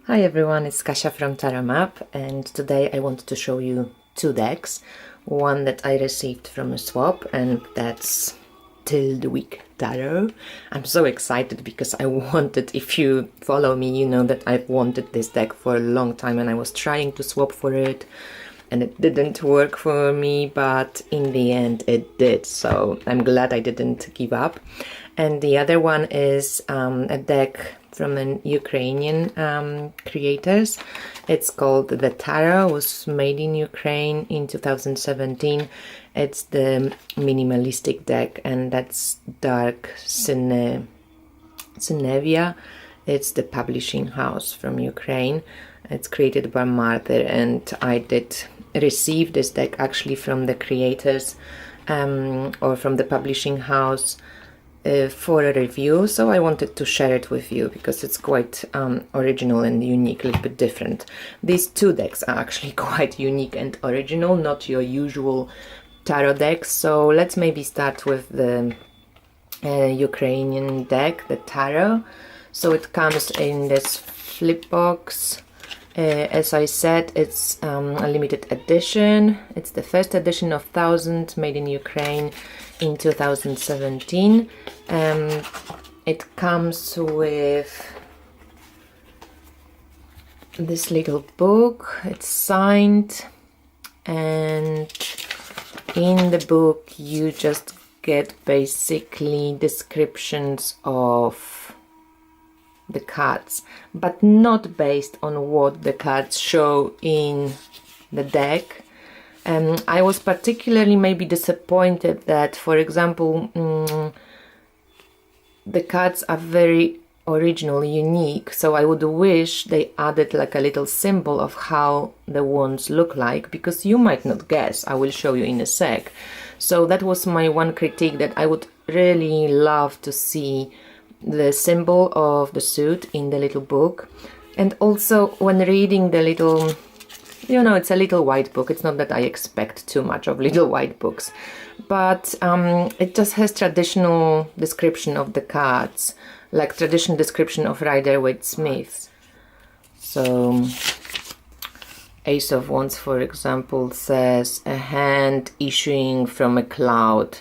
Hi everyone, it's Kasia from Tarot Map, and today I wanted to show you two decks. One that I received from a swap, and that's TYLDWICK Tarot. I'm so excited because I wanted, if you follow me, you know that I've wanted this deck for a long time and I was trying to swap for it and it didn't work for me, but in the end it did, so I'm glad I didn't give up. And the other one is a deck from an Ukrainian creators. It's called The Tarot, was made in Ukraine in 2017. It's the minimalistic deck, and that's Dark Synevia. It's the publishing house from Ukraine. It's created by Martha, and I did receive this deck actually from the creators or from the publishing house for a review, so I wanted to share it with you because it's quite original and unique, a little bit different. These two decks are actually quite unique and original, not your usual tarot decks. So let's maybe start with the Ukrainian deck, the Tarot. So it comes in this flip box. As I said, it's a limited edition. It's the first edition of 1000, made in Ukraine in 2017. It comes with this little book. It's signed, and in the book you just get basically descriptions of the cards, but not based on what the cards show in the deck. I was particularly maybe disappointed that, for example, the cards are very original, unique, so I would wish they added like a little symbol of how the wands look like, because you might not guess. I will show you in a sec. So that was my one critique, that I would really love to see the symbol of the suit in the little book. And also when reading the little, you know, it's a little white book. It's not that I expect too much of little white books, but it just has traditional description of the cards, like traditional description of Rider-Waite-Smiths. So Ace of Wands, for example, says a hand issuing from a cloud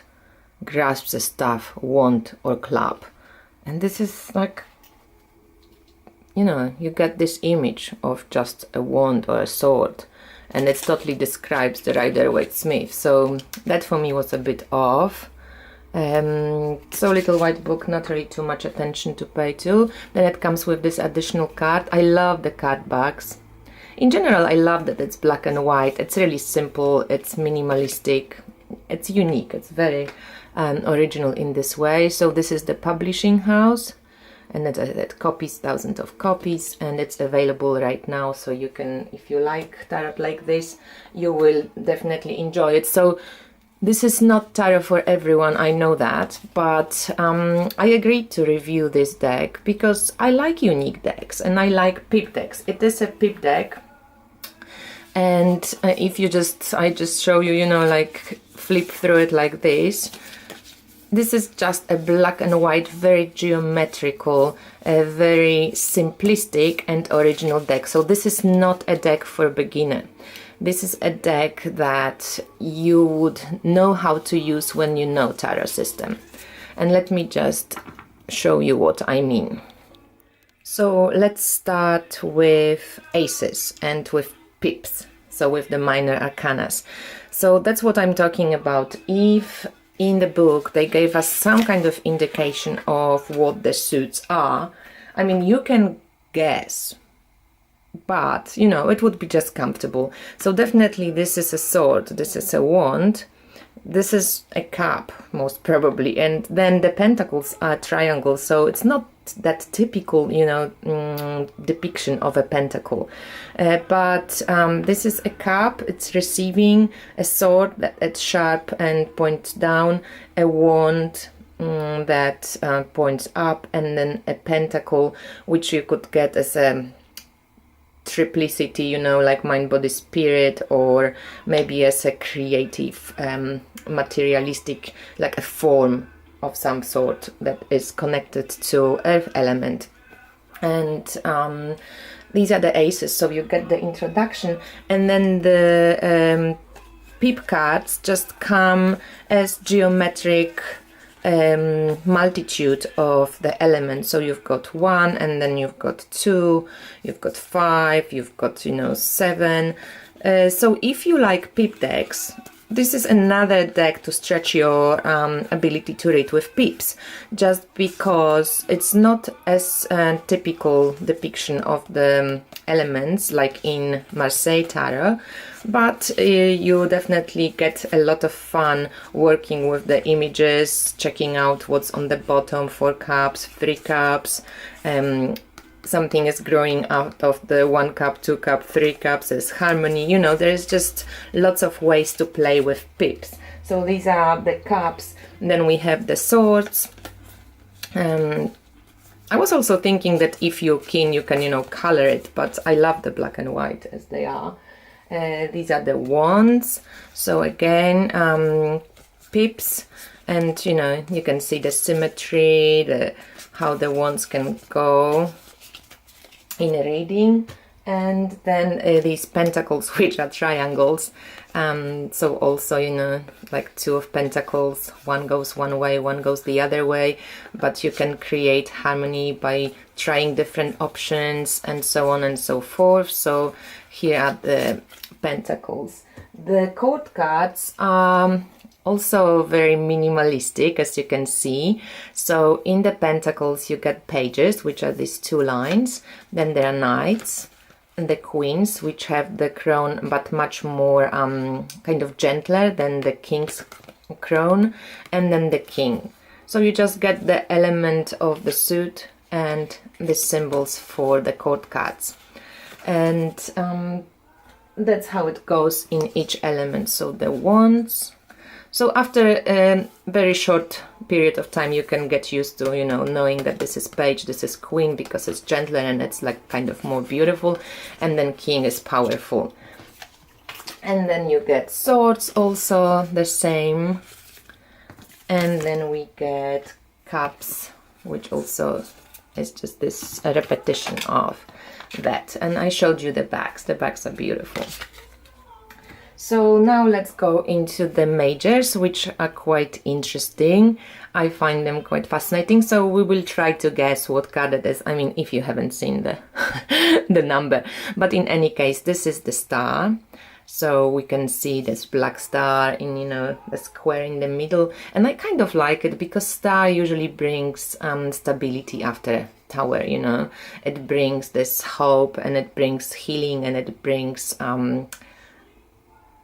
grasps a staff, wand or club. And this is like, you know, you get this image of just a wand or a sword, and it totally describes the Rider-Waite-Smith. So that for me was a bit off. So little white book, not really too much attention to pay to. Then it comes with this additional card. I love the card backs. In general, I love that it's black and white. It's really simple, it's minimalistic, it's unique, it's very original in this way. So this is the publishing house, and it copies thousands of copies, and it's available right now, so you can, if you like tarot like this, you will definitely enjoy it. So this is not tarot for everyone, I know that, but I agreed to review this deck because I like unique decks and I like pip decks. It is a pip deck, and if you I just show you, you know, like flip through it like this. This is just a black and white, very geometrical, very simplistic and original deck. So this is not a deck for a beginner. This is a deck that you would know how to use when you know tarot system. And let me just show you what I mean. So let's start with aces and with pips, so with the minor arcanas. So that's what I'm talking about. If in the book they gave us some kind of indication of what the suits are, I mean, you can guess, but you know, it would be just comfortable. So definitely this is a sword, this is a wand, this is a cup most probably, and then the pentacles are triangles, so it's not that typical, you know, depiction of a pentacle, but this is a cup, it's receiving a sword that's sharp and points down, a wand that points up, and then a pentacle, which you could get as a triplicity, you know, like mind, body, spirit, or maybe as a creative, materialistic, like a form of some sort that is connected to earth element. And these are the aces, so you get the introduction, and then the pip cards just come as geometric multitude of the elements. So you've got 1, and then you've got 2, you've got 5, you've got 7. So if you like pip decks, this is another deck to stretch your ability to read with pips, just because it's not as typical depiction of the elements like in Marseille Tarot, but you definitely get a lot of fun working with the images, checking out what's on the bottom. 4 cups, 3 cups, something is growing out of the 1 cup, 2 cup, 3 cups, there's harmony, there's just lots of ways to play with pips. So these are the cups. Then we have the swords. I was also thinking that if you're keen, you can, color it, but I love the black and white as they are. These are the wands. So again, pips, and, you can see the symmetry, how the wands can go in a reading. And then these pentacles, which are triangles, so also like 2 of pentacles, one goes one way, one goes the other way, but you can create harmony by trying different options and so on and so forth. So here are the pentacles. The court cards are also very minimalistic, as you can see. So in the pentacles you get pages, which are these 2 lines, then there are knights and the queens, which have the crown but much more kind of gentler than the king's crown, and then the king. So you just get the element of the suit and the symbols for the court cards, and that's how it goes in each element. So the wands. So after a very short period of time, you can get used to, knowing that this is page, this is queen, because it's gentler and it's like kind of more beautiful, and then king is powerful. And then you get swords, also the same. And then we get cups, which also is just this repetition of that. And I showed you the backs. The backs are beautiful. So now let's go into the majors, which are quite interesting. I find them quite fascinating. So we will try to guess what card it is. I mean, if you haven't seen the the number. But in any case, this is the star. So we can see this black star in, the square in the middle. And I kind of like it because star usually brings stability after tower, It brings this hope, and it brings healing, and it brings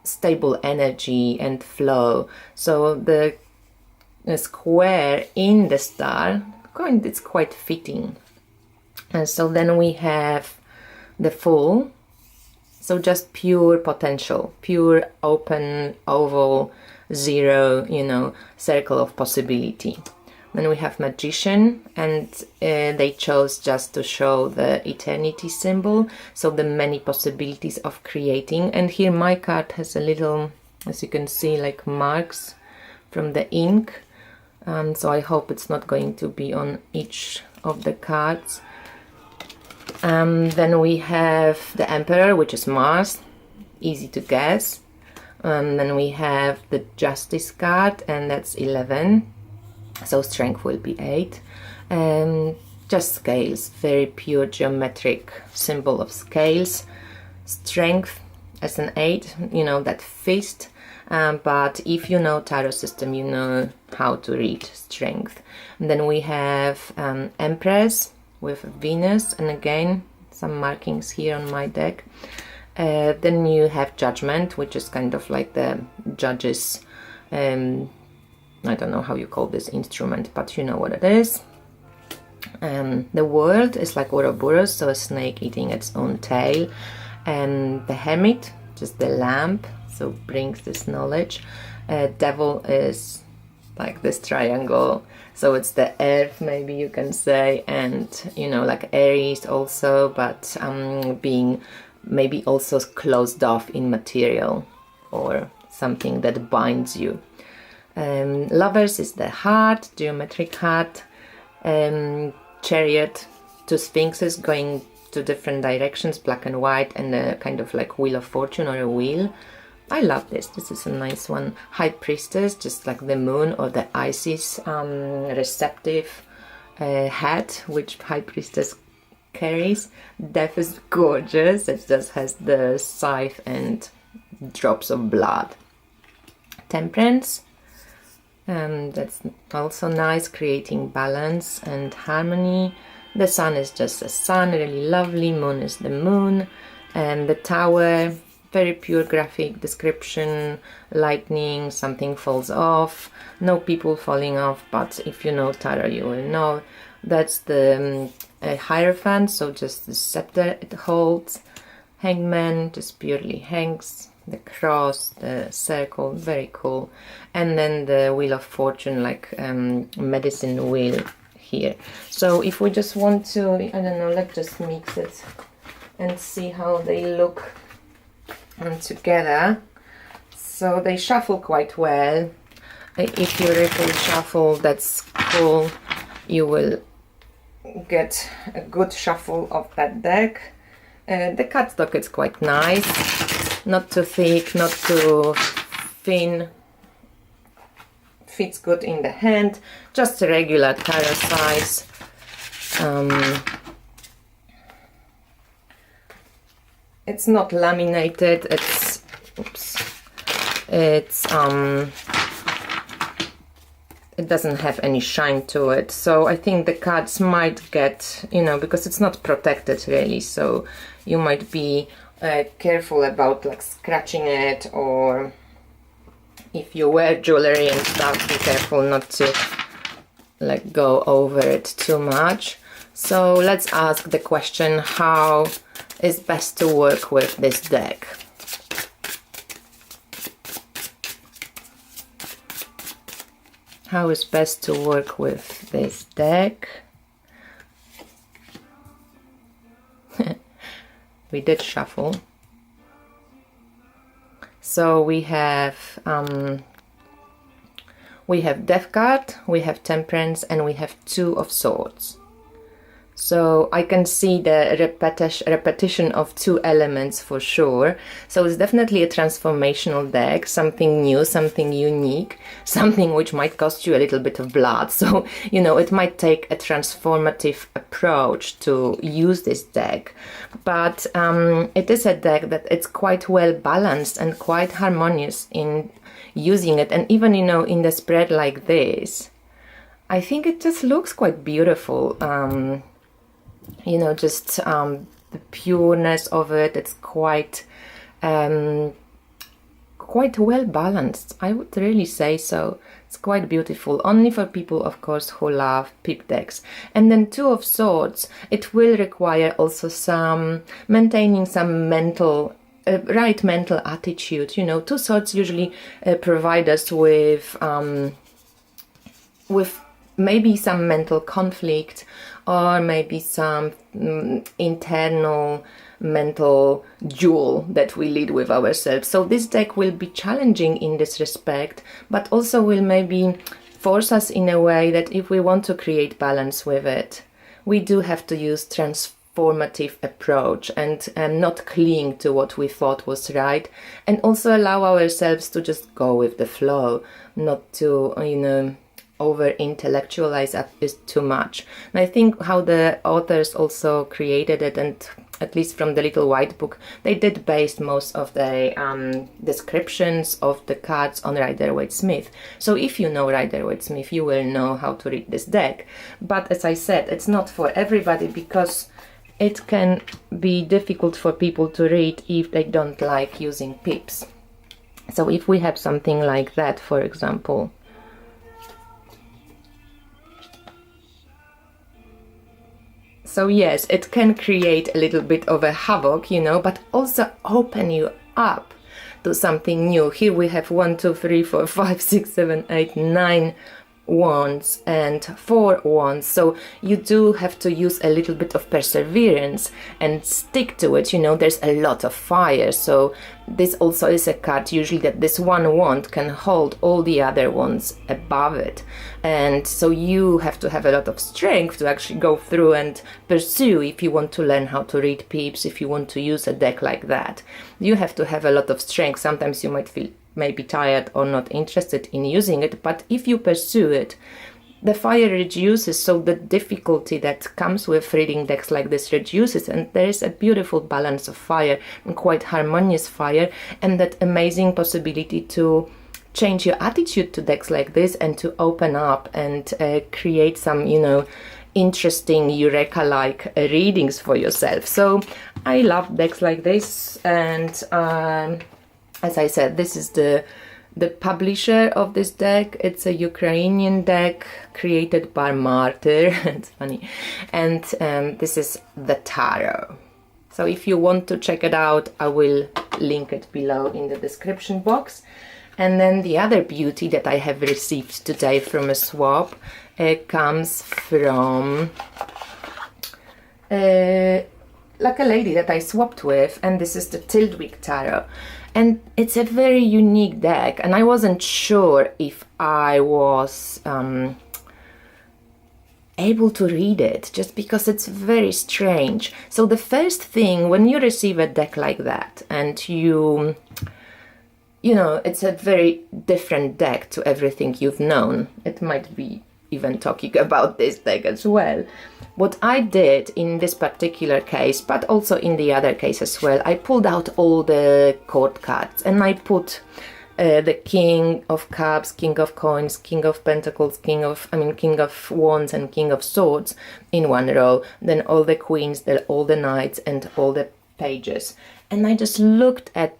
stable energy and flow. So the square in the star, it's quite fitting. And so then we have the Fool. So just pure potential, pure open oval, zero, circle of possibility. Then we have Magician, and they chose just to show the eternity symbol, so the many possibilities of creating. And here my card has a little, as you can see, like marks from the ink. So I hope it's not going to be on each of the cards. Then we have the Emperor, which is Mars, easy to guess. Then we have the Justice card, and that's 11. So strength will be 8. Just scales, very pure geometric symbol of scales. Strength as an 8, that fist. But if you know tarot system, you know how to read strength. And then we have Empress with Venus, and again some markings here on my deck. Then you have Judgment, which is kind of like the judges. I don't know how you call this instrument, but you know what it is. The World is like Ouroboros, so a snake eating its own tail. And the Hermit, just the lamp, so brings this knowledge. Devil is like this triangle, so it's the earth, maybe you can say, and like Aries also, but being maybe also closed off in material or something that binds you. Lovers is the heart, geometric heart. Chariot, 2 sphinxes going two different directions, black and white, and a kind of like Wheel of Fortune or a wheel. I love this. This is a nice one. High Priestess, just like the moon, or the Isis receptive hat, which High Priestess carries. Death is gorgeous. It just has the scythe and drops of blood. Temperance, that's also nice, creating balance and harmony. The sun is just the sun, really lovely. Moon is the moon. And the Tower, very pure graphic description. Lightning, something falls off. No people falling off, but if you know tarot, you will know. That's the Hierophant, so just the scepter it holds. Hangman, just purely hangs. The cross, the circle, very cool. And then the Wheel of Fortune, like medicine wheel here. So if we just want to, I don't know, let's just mix it and see how they look together. So they shuffle quite well. If you ripple shuffle, that's cool. You will get a good shuffle of that deck. The cardstock is quite nice, not too thick, not too thin. Fits good in the hand, just a regular tarot size. It's not laminated, it's it doesn't have any shine to it, so I think the cards might get, you know, because it's not protected really, so you might be careful about like scratching it, or if you wear jewelry and stuff, be careful not to like go over it too much. So let's ask the question, how is best to work with this deck? How is best to work with this deck? We did shuffle. So we have Death card, we have Temperance, and we have Two of Swords. So I can see the repetition of two elements for sure. So it's definitely a transformational deck, something new, something unique, something which might cost you a little bit of blood. So, you know, it might take a transformative approach to use this deck. But it is a deck that it's quite well balanced and quite harmonious in using it. And even, you know, in the spread like this, I think it just looks quite beautiful. You know, just the pureness of it, it's quite well balanced, I would really say so. It's quite beautiful, only for people of course who love pip decks. And then Two of Swords, it will require also some maintaining some mental right mental attitude. You know, Two Swords usually provide us with maybe some mental conflict, or maybe some internal mental duel that we lead with ourselves. So this deck will be challenging in this respect, but also will maybe force us in a way that if we want to create balance with it, we do have to use transformative approach and not cling to what we thought was right, and also allow ourselves to just go with the flow, not to, you know, over intellectualize is too much. And I think how the authors also created it, and at least from the little white book, they did base most of the descriptions of the cards on Rider-Waite-Smith. So if you know Rider-Waite-Smith, you will know how to read this deck. But as I said, it's not for everybody, because it can be difficult for people to read if they don't like using pips. So if we have something like that, for example, so yes, it can create a little bit of a havoc, you know, but also open you up to something new. Here we have 1, 2, 3, 4, 5, 6, 7, 8, 9 wands and 4 wands, so you do have to use a little bit of perseverance and stick to it. You know, there's a lot of fire, so this also is a card usually that this one wand can hold all the other wands above it, and so you have to have a lot of strength to actually go through and pursue. If you want to learn how to read peeps, if you want to use a deck like that, you have to have a lot of strength. Sometimes you might feel maybe tired or not interested in using it, but if you pursue it, the fire reduces, so the difficulty that comes with reading decks like this reduces, and there is a beautiful balance of fire and quite harmonious fire, and that amazing possibility to change your attitude to decks like this and to open up and create some, you know, interesting eureka-like readings for yourself. So I love decks like this, and as I said, this is the publisher of this deck. It's a Ukrainian deck created by Martyr. It's funny. And this is the Tarot. So if you want to check it out, I will link it below in the description box. And then the other beauty that I have received today from a swap comes from like a lady that I swapped with, and this is the TYLDWICK Tarot. And it's a very unique deck, and I wasn't sure if I was able to read it, just because it's very strange. So the first thing, when you receive a deck like that, and you know, it's a very different deck to everything you've known. It might be even talking about this deck as well. What I did in this particular case, but also in the other case as well, I pulled out all the court cards, and I put the King of Cups, King of Coins, King of Pentacles, King of Wands and King of Swords in one row, then all the Queens, all the Knights and all the Pages. And I just looked at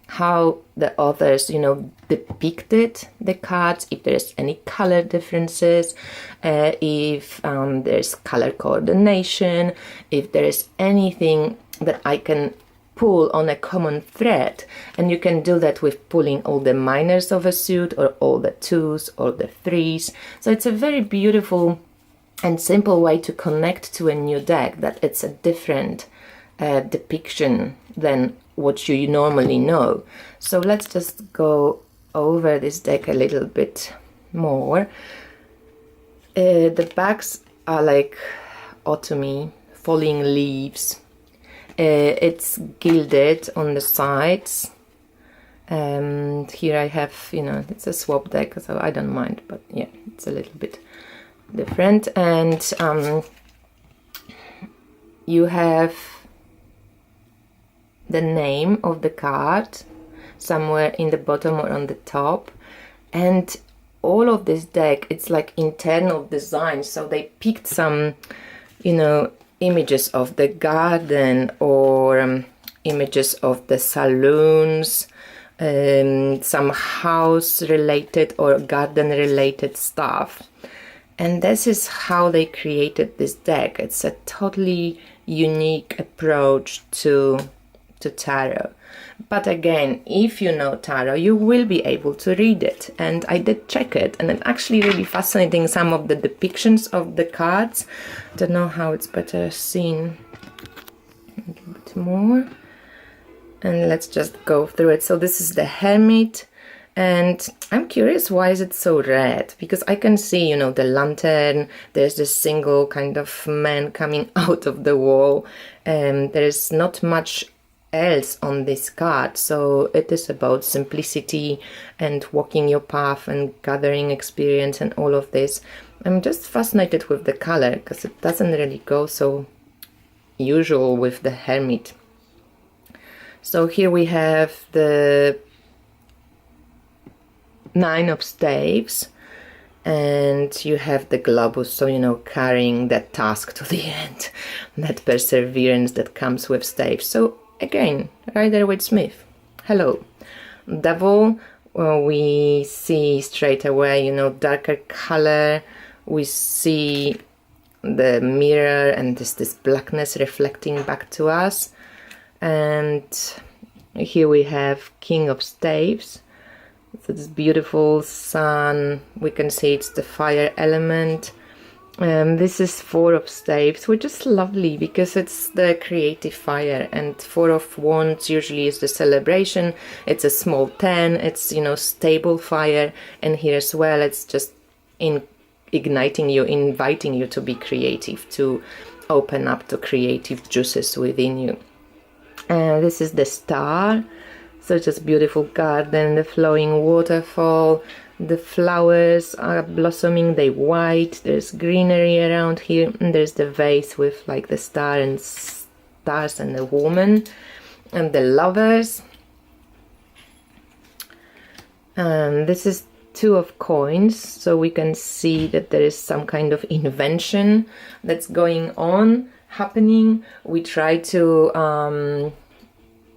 how the authors, you know, depicted the cards, if there's any color differences, if there's color coordination, if there's anything that I can pull on a common thread. And you can do that with pulling all the minors of a suit, or all the 2s or the 3s. So it's a very beautiful and simple way to connect to a new deck, that it's a different depiction than what you normally know. So let's just go over this deck a little bit more. The backs are like autumny, falling leaves. It's gilded on the sides. Here I have, you know, it's a swap deck, so I don't mind, but yeah, it's a little bit different. And you have the name of the card somewhere in the bottom or on the top, and all of this deck, it's like internal design. So they picked some, you know, images of the garden, or images of the saloons, some house related or garden related stuff, and this is how they created this deck. It's a totally unique approach to tarot. But again, if you know tarot, you will be able to read it, and I did check it, and it's actually really fascinating, some of the depictions of the cards. I don't know how it's better seen a little bit more, and let's just go through it. So this is the Hermit, and I'm curious, why is it so red? Because I can see, you know, the lantern, there's this single kind of man coming out of the wall, and there's not much else on this card. So it is about simplicity and walking your path and gathering experience and all of this. I'm just fascinated with the color, because it doesn't really go so usual with the Hermit. So here we have the 9 of Staves, and you have the Globus, so, you know, carrying that task to the end, that perseverance that comes with Staves. So again, Rider-Waite-Smith. Hello. Devil, we see straight away, you know, darker color. We see the mirror, and this blackness reflecting back to us. And here we have King of Staves. So this beautiful sun, we can see it's the fire element. This is Four of Staves, which is lovely because it's the creative fire, and Four of Wands usually is the celebration. It's a small 10, it's, you know, stable fire, and here as well it's just igniting you, inviting you to be creative, to open up to creative juices within you. This is the Star, so just beautiful garden, the flowing waterfall. The flowers are blossoming, they white, there's greenery around here, and there's the vase with like the star and stars and the woman and the Lovers. This is Two of Coins, so we can see that there is some kind of invention that's going on, happening. We try to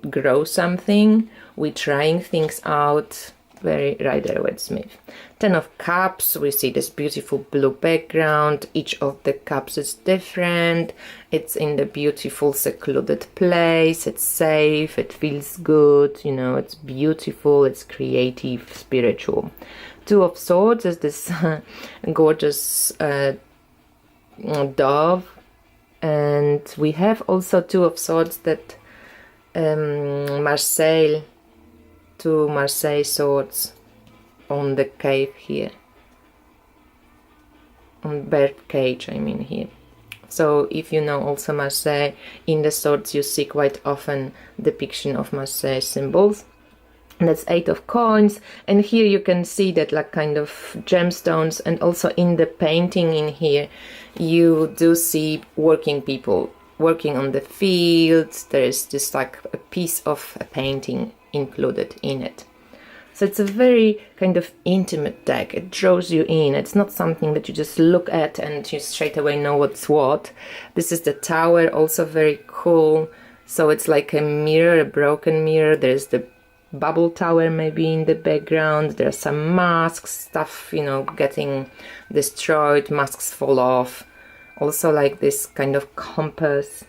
grow something, we're trying things out. Very Rider-Waite-Smith. Ten of Cups, we see this beautiful blue background. Each of the cups is different. It's in the beautiful secluded place. It's safe, it feels good, you know, it's beautiful, it's creative, spiritual. Two of Swords is this gorgeous dove. And we have also Two of Swords that Marseille, two Marseille swords on the cave here, on bird cage, I mean here. So if you know also Marseille, in the swords you see quite often depiction of Marseille symbols. And that's Eight of Coins, and here you can see that like kind of gemstones, and also in the painting in here you do see working people working on the fields. There is just like a piece of a painting included in it. So it's a very kind of intimate deck. It draws you in. It's not something that you just look at and you straight away know what's what. This is the Tower, also very cool. So it's like a mirror, a broken mirror. There's the bubble tower maybe in the background. There are some masks, stuff, you know, getting destroyed, masks fall off. Also like this kind of compass.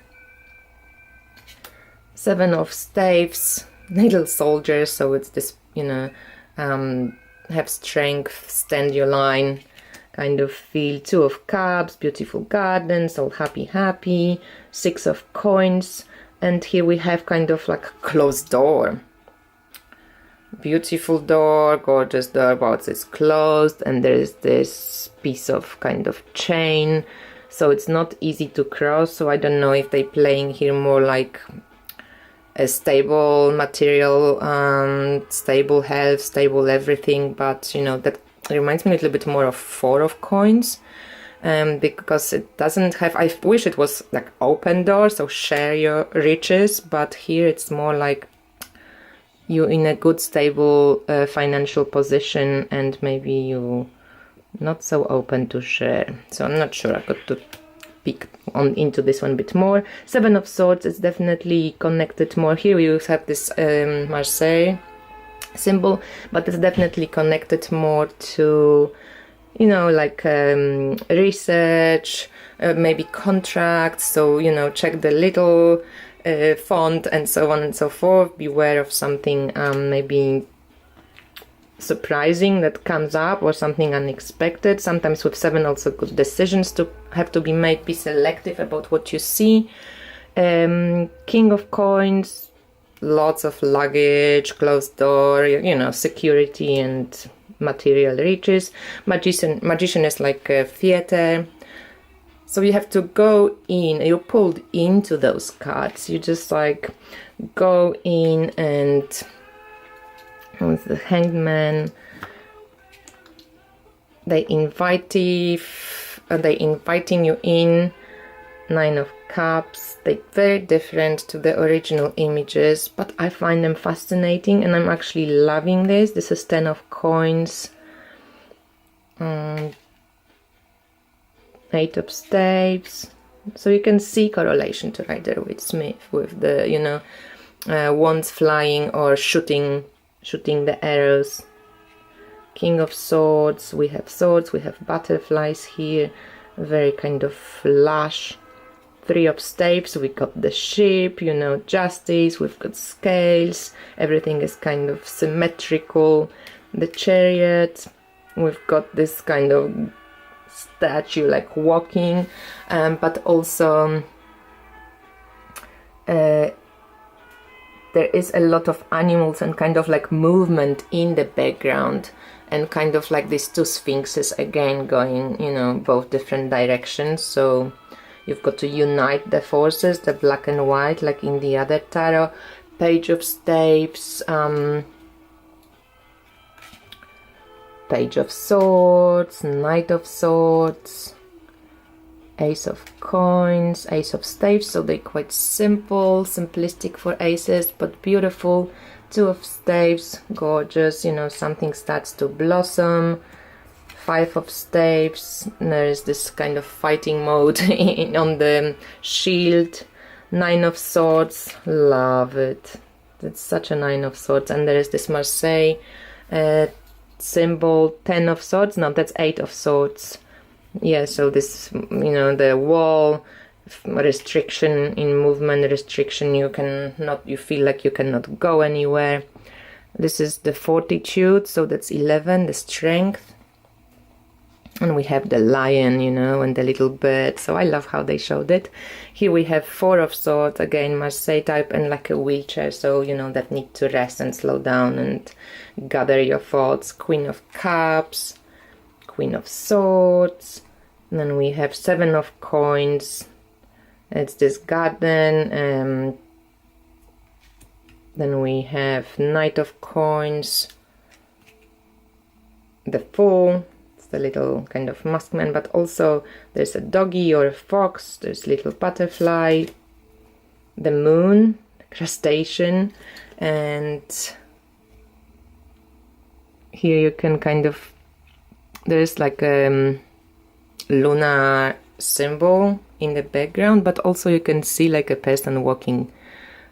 Seven of Staves, little soldier, so it's this, you know, have strength, stand your line kind of feel. Two of Cups, beautiful gardens, all happy. Six of Coins, and here we have kind of like a closed door. Beautiful door, gorgeous door, but it's closed, and there is this piece of kind of chain, so it's not easy to cross. So I don't know if they're playing here more like a stable material, stable health, stable everything, but you know, that reminds me a little bit more of Four of Coins, because it doesn't have, I wish it was like open door, so share your riches, but here it's more like you're in a good stable financial position, and maybe you not so open to share. So I'm not sure, I got to peek on into this one a bit more. Seven of Swords is definitely connected more. Here we have this Marseille symbol, but it's definitely connected more to, you know, like research, maybe contracts. So, you know, check the little font and so on and so forth. Beware of something maybe surprising that comes up, or something unexpected. Sometimes with seven also good decisions to have to be made. Be selective about what you see. King of Coins, lots of luggage, closed door, you know, security and material riches. Magician is like a theater. So you have to go in, you're pulled into those cards. You just like go in, and with the Hangman, they inviting you in. Nine of Cups, they're very different to the original images, but I find them fascinating, and I'm actually loving this. This is Ten of Coins. Eight of Staves. So you can see correlation to Rider-Waite-Smith with the, you know, wands flying or shooting the arrows. King of Swords, we have butterflies here, very kind of lush. Three of Staves, we got the ship, you know, justice, we've got scales, everything is kind of symmetrical. the Chariot. We've got this kind of statue like walking, but also there is a lot of animals and kind of like movement in the background, and kind of like these two sphinxes again going, you know, both different directions. So you've got to unite the forces, the black and white, like in the other tarot. Page of Staves, Page of Swords, Knight of Swords, Ace of Coins, Ace of Staves. So they're quite simple, simplistic for aces, but beautiful. Two of Staves, gorgeous, you know, something starts to blossom. Five of Staves, there is this kind of fighting mode on the shield. Nine of Swords, love it. It's such a Nine of Swords. And there is this Marseille symbol. 10 of Swords, no, that's 8 of Swords. Yeah, so this, you know, the wall, restriction in movement, restriction, you feel like you cannot go anywhere. This is the Fortitude, so that's 11, the Strength. And we have the lion, you know, and the little bird. So I love how they showed it. Here we have 4 of Swords, again, Marseille type, and like a wheelchair. So, you know, that need to rest and slow down and gather your thoughts. Queen of Cups, Queen of Swords. And then we have 7 of Coins. It's this garden. Then we have Knight of Coins. The Fool. The little kind of maskman, but also there's a doggy or a fox, there's little butterfly, the moon, the crustacean, and here you can kind of, there's like a lunar symbol in the background, but also you can see like a person walking.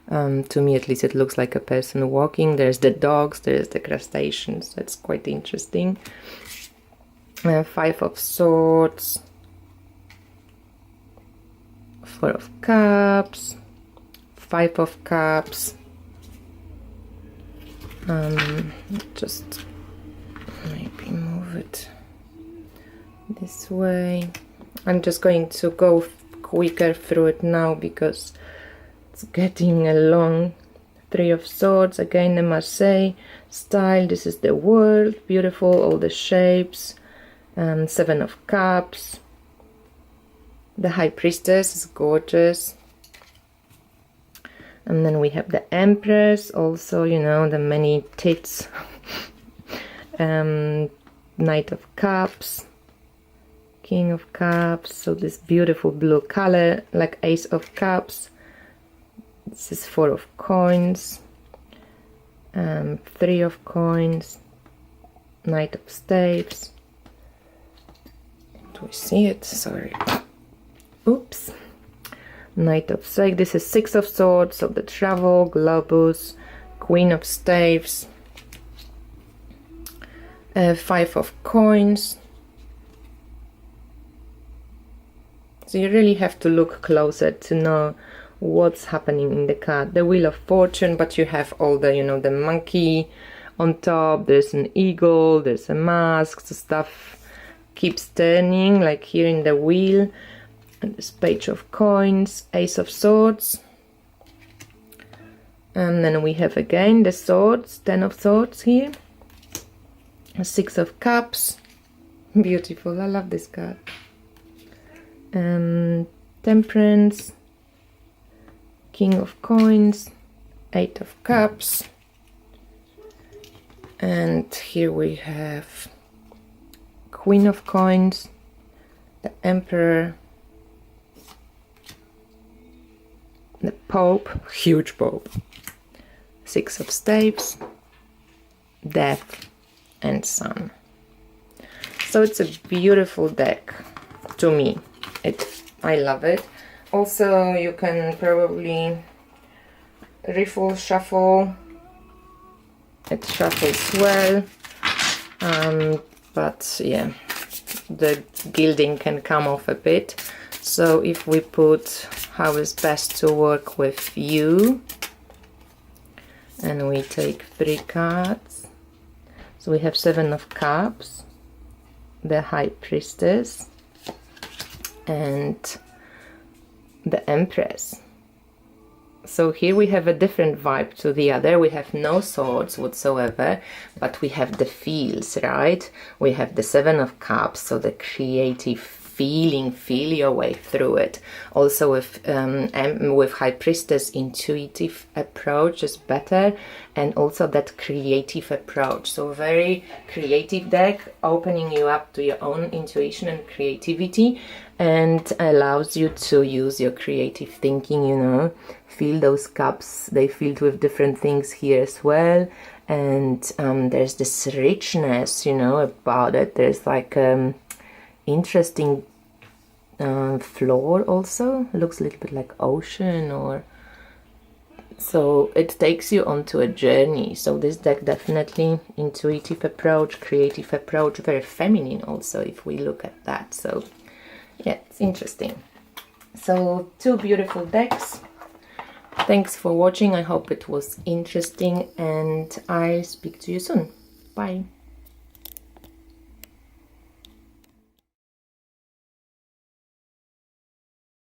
To me at least it looks like a person walking. There's the dogs, there's the crustaceans. That's quite interesting. 5 of Swords, 4 of Cups, 5 of Cups. Just maybe move it this way. I'm just going to go quicker through it now because it's getting long. 3 of Swords, again the Marseille style. This is the world, beautiful, all the shapes. 7 of Cups. The High Priestess is gorgeous. And then we have the Empress, also, you know, the many tits. Knight of Cups. King of Cups. So this beautiful blue color, like Ace of Cups. This is 4 of Coins. 3 of Coins. Knight of Staves. Do we see it? Sorry. Oops. Knight of Staves. This is 6 of Swords, so the Travel, Globus, Queen of Staves, 5 of Coins. So you really have to look closer to know what's happening in the card. The Wheel of Fortune, but you have all the, you know, the monkey on top, there's an eagle, there's a mask, so stuff keeps turning, like here in the wheel. And this Page of Coins, Ace of Swords. And then we have again the swords, 10 of Swords here. 6 of Cups. Beautiful, I love this card. Temperance. King of Coins. 8 of Cups. And here we have Queen of Coins, the Emperor, the Pope, huge Pope, 6 of Staves, Death, and Sun. So it's a beautiful deck to me. I love it. Also, you can probably riffle, shuffle. It shuffles well. But yeah, the gilding can come off a bit. So if we put how is best to work with you, and we take 3 cards. So we have Seven of Cups, the High Priestess, and the Empress. So here we have a different vibe to the other. We have no swords whatsoever, but we have the feels, right? We have the Seven of Cups, so the creative feeling, feel your way through it. Also with High Priestess, intuitive approach is better, and also that creative approach. So very creative deck, opening you up to your own intuition and creativity, and allows you to use your creative thinking, you know. Feel those cups, they filled with different things here as well. And there's this richness, you know, about it. There's like interesting floor also. It looks a little bit like ocean, or so it takes you onto a journey. So this deck definitely intuitive approach, creative approach, very feminine also if we look at that. So yeah, it's interesting. So two beautiful decks. Thanks for watching. I hope it was interesting, and I'll speak to you soon. Bye.